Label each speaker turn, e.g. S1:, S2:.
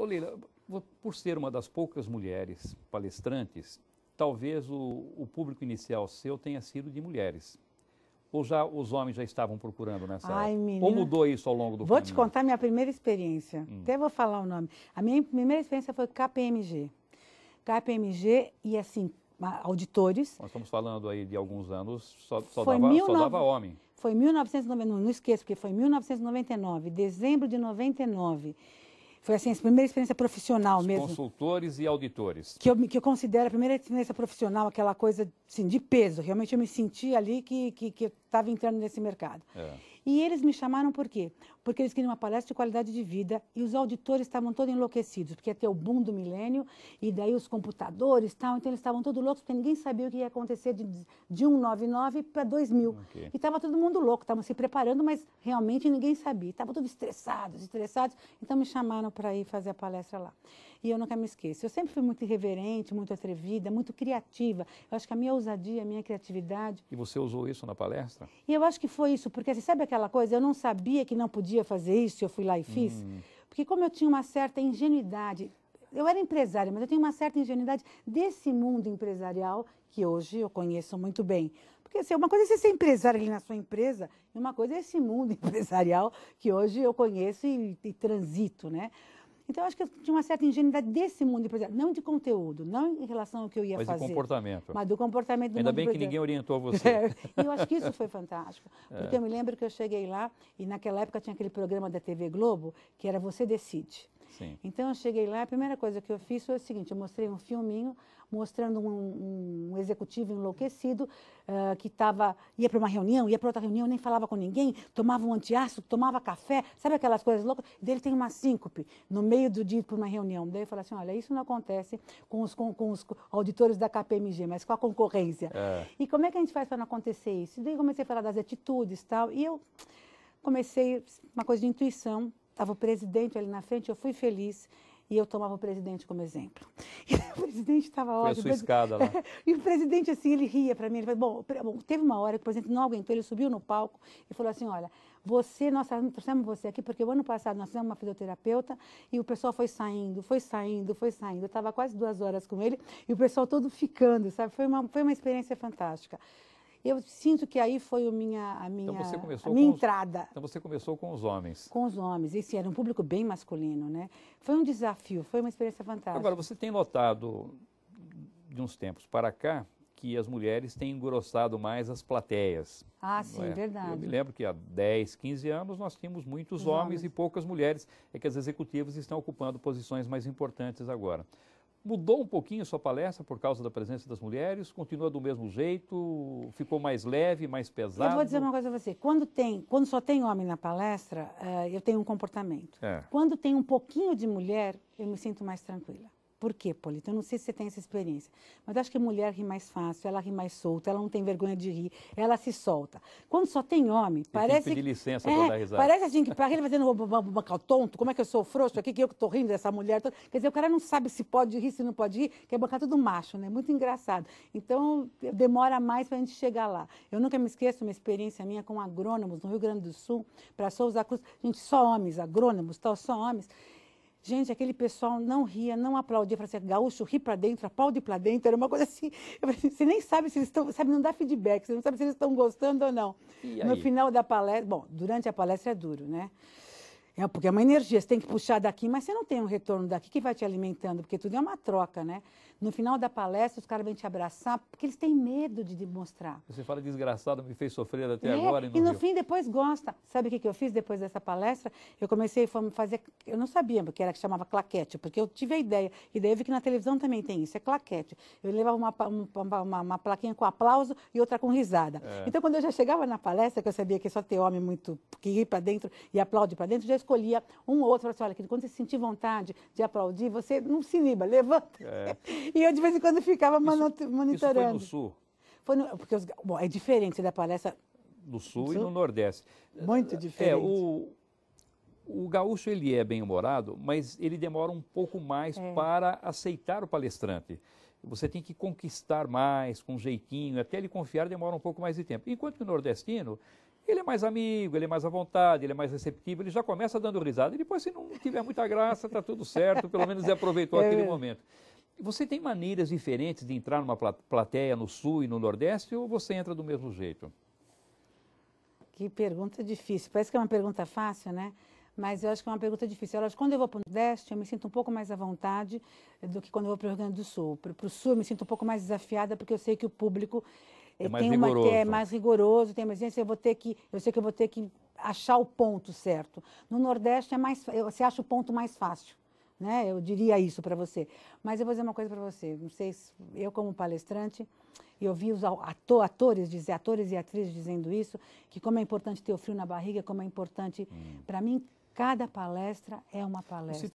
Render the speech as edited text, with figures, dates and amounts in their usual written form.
S1: Ô Leila, por ser uma das poucas mulheres palestrantes, talvez o público inicial seu tenha sido de mulheres. Ou já os homens já estavam procurando nessa época?
S2: Menina,
S1: ou mudou isso ao longo do
S2: vou
S1: caminho?
S2: te contar minha primeira experiência. Até vou falar o nome. A minha primeira experiência foi KPMG. KPMG e assim, auditores.
S1: Nós estamos falando aí de alguns anos, só
S2: Foi
S1: dava homem.
S2: Foi em 1999, não esqueço, porque foi em 1999, dezembro de 99. Foi assim, a primeira experiência profissional mesmo.
S1: Consultores e auditores.
S2: Que eu considero a primeira experiência profissional, aquela coisa assim, de peso. Realmente eu me senti ali que estava entrando nesse mercado. E eles me chamaram por quê? Porque eles queriam uma palestra de qualidade de vida e os auditores estavam todos enlouquecidos, porque ia ter o boom do milênio e daí os computadores e tal, então eles estavam todos loucos, porque ninguém sabia o que ia acontecer de 199 para 2000. E estava todo mundo louco, estavam se preparando, mas realmente ninguém sabia. Estavam todos estressados, então me chamaram para ir fazer a palestra lá. E eu nunca me esqueço. Eu sempre fui muito irreverente, muito atrevida, muito criativa. Eu acho que a minha ousadia, a minha criatividade...
S1: E você usou isso na palestra?
S2: E eu acho que foi isso, porque você sabe aquela coisa, eu não sabia que não podia fazer isso, eu fui lá e fiz. Porque como eu tinha uma certa ingenuidade, eu era empresária, mas eu tinha uma certa ingenuidade desse mundo empresarial, que hoje eu conheço muito bem. Porque assim, uma coisa é você ser empresário ali na sua empresa, e uma coisa é esse mundo empresarial que hoje eu conheço e transito, né? Então, eu acho que eu tinha uma certa ingenuidade desse mundo empresarial, não de conteúdo, não em relação ao que eu ia fazer.
S1: Mas de comportamento.
S2: Mas do comportamento do
S1: Ainda
S2: mundo
S1: bem que ninguém orientou você.
S2: E eu acho que isso foi fantástico. Porque eu me lembro que eu cheguei lá e naquela época tinha aquele programa da TV Globo, que era Você Decide.
S1: Sim.
S2: Então, eu cheguei lá, a primeira coisa que eu fiz foi o seguinte, eu mostrei um filminho mostrando um executivo enlouquecido que ia para uma reunião, ia para outra reunião, nem falava com ninguém, tomava um antiácido, tomava café, sabe aquelas coisas loucas? E daí ele tem uma síncope no meio do dia para uma reunião. Daí eu falei assim, olha, isso não acontece com os auditores da KPMG, mas com a concorrência. E como é que a gente faz para não acontecer isso? E daí eu comecei a falar das atitudes e tal, e eu comecei uma coisa de intuição. Estava o presidente ali na frente, eu fui feliz e eu tomava o presidente como exemplo. E o presidente estava ótimo.
S1: Foi a sua escada lá.
S2: E o presidente, assim, ele ria para mim. Ele falou, bom, teve uma hora que o presidente não aguentou, ele subiu no palco e falou assim, olha, nós trouxemos você aqui porque o ano passado nós fizemos uma fisioterapeuta e o pessoal foi saindo. Eu estava quase 2 horas com ele e o pessoal todo ficando, sabe? Foi uma experiência fantástica. Eu sinto que aí foi a minha entrada.
S1: Então você começou com os homens.
S2: Com os homens. Esse era um público bem masculino, né? Foi um desafio, foi uma experiência fantástica.
S1: Agora, você tem notado, de uns tempos para cá, que as mulheres têm engrossado mais as plateias.
S2: Ah, sim, verdade.
S1: Eu me lembro que há 10, 15 anos nós tínhamos muitos homens e poucas mulheres. É que as executivas estão ocupando posições mais importantes agora. Mudou um pouquinho a sua palestra por causa da presença das mulheres? Continua do mesmo jeito? Ficou mais leve, mais pesado?
S2: Eu vou dizer uma coisa a você. Quando só tem homem na palestra, eu tenho um comportamento. Quando tem um pouquinho de mulher, eu me sinto mais tranquila. Por quê, Polito? Eu não sei se você tem essa experiência, mas eu acho que a mulher ri mais fácil, ela ri mais solta, ela não tem vergonha de rir, ela se solta. Quando só tem homem, parece...
S1: Tem que pedir licença para dar risada.
S2: Parece assim, que para ele fazendo bancar tonto, como é que eu sou frouxo aqui, que eu que estou rindo dessa mulher toda. Quer dizer, o cara não sabe se pode rir, se não pode rir, quer bancar tudo macho, né? Muito engraçado. Então, demora mais para a gente chegar lá. Eu nunca me esqueço uma experiência minha com agrônomos no Rio Grande do Sul, para Souza Cruz, gente, só homens, agrônomos, tal, só homens. Gente, aquele pessoal não ria, não aplaudia, falava assim, gaúcho, ri para dentro, aplaude para dentro, era uma coisa assim, você nem sabe se eles estão, sabe, não dá feedback, você não sabe se eles estão gostando ou não. No final da palestra, bom, durante a palestra é duro, né? Porque é uma energia, você tem que puxar daqui, mas você não tem um retorno daqui que vai te alimentando, porque tudo é uma troca, né? No final da palestra, os caras vêm te abraçar, porque eles têm medo de demonstrar.
S1: Você fala desgraçado, me fez sofrer até agora.
S2: E no fim, depois gosta. Sabe o que eu fiz depois dessa palestra? Eu comecei a fazer, eu não sabia porque era que chamava claquete, porque eu tive a ideia. E daí eu vi que na televisão também tem isso, é claquete. Eu levava uma plaquinha com aplauso e outra com risada. Então, quando eu já chegava na palestra, que eu sabia que só ter homem muito que ri para dentro e aplaude para dentro, já escolhia um ou outro. Falava assim, olha, quando você sentir vontade de aplaudir, você não se iniba, levanta. E eu, de vez em quando, ficava monitorando.
S1: Isso foi no Sul?
S2: Porque bom, é diferente da palestra...
S1: No Sul e no Nordeste.
S2: Muito diferente.
S1: O gaúcho, ele é bem-humorado, mas ele demora um pouco mais para aceitar o palestrante. Você tem que conquistar mais, com jeitinho, até ele confiar demora um pouco mais de tempo. Enquanto que o nordestino, Ele é mais amigo, ele é mais à vontade, ele é mais receptivo, ele já começa dando risada. E depois, se não tiver muita graça, está tudo certo, pelo menos ele aproveitou aquele momento. Você tem maneiras diferentes de entrar numa plateia no Sul e no Nordeste ou você entra do mesmo jeito?
S2: Que pergunta difícil. Parece que é uma pergunta fácil, né? Mas eu acho que é uma pergunta difícil. Eu acho que quando eu vou para o Nordeste, eu me sinto um pouco mais à vontade do que quando eu vou para o Rio Grande do Sul. Para o Sul, eu me sinto um pouco mais desafiada, porque eu sei que o público
S1: é mais
S2: rigoroso, tem mais exigência, eu sei que eu vou ter que achar o ponto certo. No Nordeste, você acha o ponto mais fácil. Né? Eu diria isso para você. Mas eu vou dizer uma coisa para você. Não sei se eu, como palestrante, eu vi os atores e atrizes dizendo isso, que como é importante ter o frio na barriga, como é importante... Para mim, cada palestra é uma palestra.